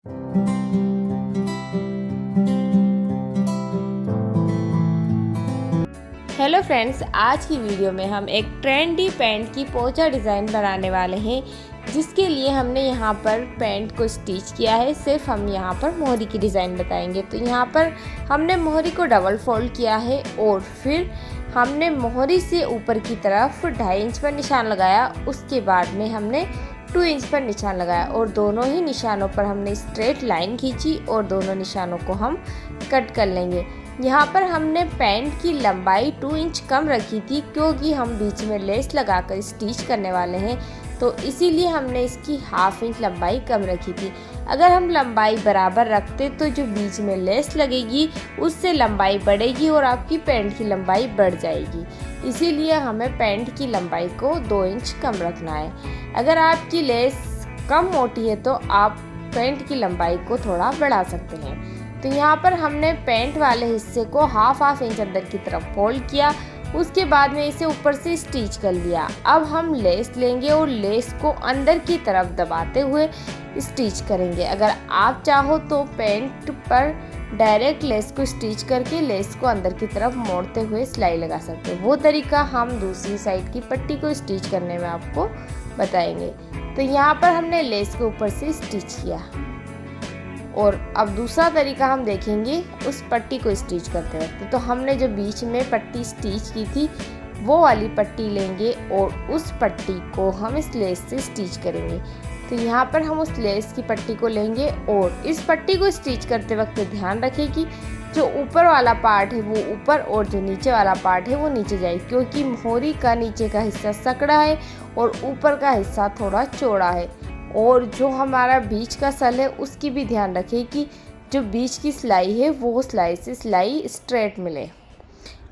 Hello friends, आज की video में हम एक ट्रेंडी पैंट की पोंचा डिज़ाइन बनाने वाले हैं, जिसके लिए हमने यहाँ पर पैंट को स्टिच किया है। सिर्फ हम यहाँ पर मोहरी की डिज़ाइन बताएंगे। तो यहाँ पर हमने मोहरी को डबल फोल्ड किया है और फिर हमने मोहरी से ऊपर की तरफ 2.5 इंच पर निशान लगाया। उसके बाद में हमने 2 इंच पर निशान लगाया और दोनों ही निशानों पर हमने स्ट्रेट लाइन खींची और दोनों निशानों को हम कट कर लेंगे। यहाँ पर हमने पैंट की लंबाई 2 इंच कम रखी थी, क्योंकि हम बीच में लेस लगाकर स्टिच करने वाले हैं, तो इसीलिए हमने इसकी 1/2 इंच लंबाई कम रखी थी। अगर हम लंबाई बराबर रखते तो जो बीच में लेस लगेगी उससे लंबाई बढ़ेगी और आपकी पैंट की लंबाई बढ़ जाएगी। इसीलिए हमें पैंट की लंबाई को 2 इंच कम रखना है। अगर आपकी लेस कम मोटी है तो आप पैंट की लंबाई को थोड़ा बढ़ा सकते हैं। तो यहाँ पर हमने पैंट वाले हिस्से को 1/2 इंच अंदर की तरफ फोल्ड किया। उसके बाद में इसे ऊपर से स्टिच कर लिया। अब हम लेस लेंगे और लेस को अंदर की तरफ दबाते हुए स्टिच करेंगे। अगर आप चाहो तो पैंट पर डायरेक्ट लेस को स्टिच करके लेस को अंदर की तरफ मोड़ते हुए सिलाई लगा सकते हैं। वो तरीका हम दूसरी साइड की पट्टी को स्टिच करने में आपको बताएंगे। तो यहाँ पर हमने लेस के ऊपर से स्टिच किया और अब दूसरा तरीका हम देखेंगे उस पट्टी को स्टिच करते वक्त। तो हमने जो बीच में पट्टी स्टिच की थी वो वाली पट्टी लेंगे और उस पट्टी को हम इस लेस से स्टिच करेंगे। तो यहाँ पर हम उस लेस की पट्टी को लेंगे और इस पट्टी को स्टिच करते वक्त ध्यान रखें कि जो ऊपर वाला पार्ट है वो ऊपर और जो नीचे वाला पार्ट है वो नीचे जाए, क्योंकि मोहरी का नीचे का हिस्सा सकड़ा है और ऊपर का हिस्सा थोड़ा चौड़ा है। और जो हमारा बीच का सल है उसकी भी ध्यान रखें कि जो बीच की सिलाई है वो सिलाई से सिलाई स्ट्रेट मिले।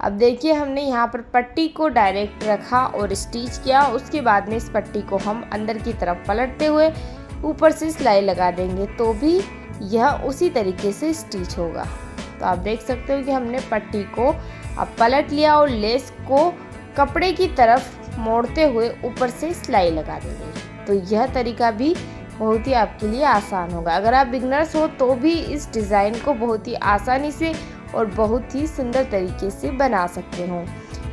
अब देखिए, हमने यहाँ पर पट्टी को डायरेक्ट रखा और स्टिच किया। उसके बाद में इस पट्टी को हम अंदर की तरफ पलटते हुए ऊपर से सिलाई लगा देंगे, तो भी यह उसी तरीके से स्टिच होगा। तो आप देख सकते हो कि हमने पट्टी को अब पलट लिया और लेस को कपड़े की तरफ मोड़ते हुए ऊपर से सिलाई लगा देंगे। तो यह तरीका भी बहुत ही आपके लिए आसान होगा। अगर आप बिगनर्स हो तो भी इस डिज़ाइन को बहुत ही आसानी से और बहुत ही सुंदर तरीके से बना सकते हो।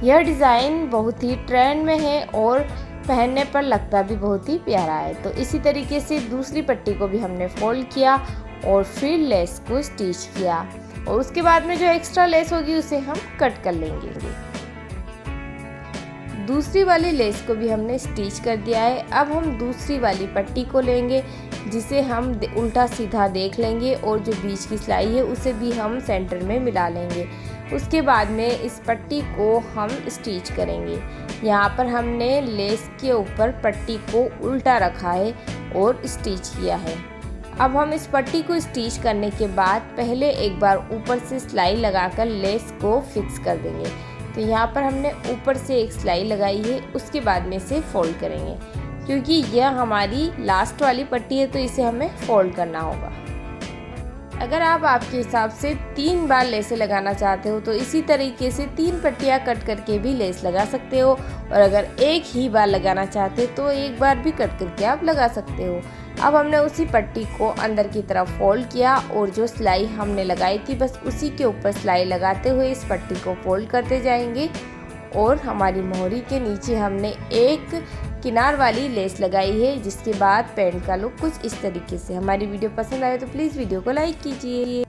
यह डिज़ाइन बहुत ही ट्रेंड में है और पहनने पर लगता भी बहुत ही प्यारा है। तो इसी तरीके से दूसरी पट्टी को भी हमने फोल्ड किया और फिर लेस को स्टिच किया और उसके बाद में जो एक्स्ट्रा लेस होगी उसे हम कट कर लेंगे। दूसरी वाली लेस को भी हमने स्टिच कर दिया है। अब हम दूसरी वाली पट्टी को लेंगे, जिसे हम उल्टा सीधा देख लेंगे और जो बीच की सिलाई है उसे भी हम सेंटर में मिला लेंगे। उसके बाद में इस पट्टी को हम स्टिच करेंगे। यहाँ पर हमने लेस के ऊपर पट्टी को उल्टा रखा है और स्टिच किया है। अब हम इस पट्टी को स्टिच करने के बाद पहले एक बार ऊपर से सिलाई लगाकर लेस को फिक्स कर देंगे। तो यहाँ पर हमने ऊपर से एक सिलाई लगाई है, उसके बाद में इसे फोल्ड करेंगे, क्योंकि यह हमारी लास्ट वाली पट्टी है तो इसे हमें फोल्ड करना होगा। अगर आप आपके हिसाब से 3 बार लेसें लगाना चाहते हो तो इसी तरीके से 3 पट्टियाँ कट करके भी लेस लगा सकते हो, और अगर एक ही बार लगाना चाहते हो तो एक बार भी कट करके आप लगा सकते हो। अब हमने उसी पट्टी को अंदर की तरफ फोल्ड किया और जो सिलाई हमने लगाई थी बस उसी के ऊपर सिलाई लगाते हुए इस पट्टी को फोल्ड करते जाएंगे और हमारी मोहरी के नीचे हमने एक किनार वाली लेस लगाई है, जिसके बाद पैंट का लुक कुछ इस तरीके से। हमारी वीडियो पसंद आए तो प्लीज़ वीडियो को लाइक कीजिए।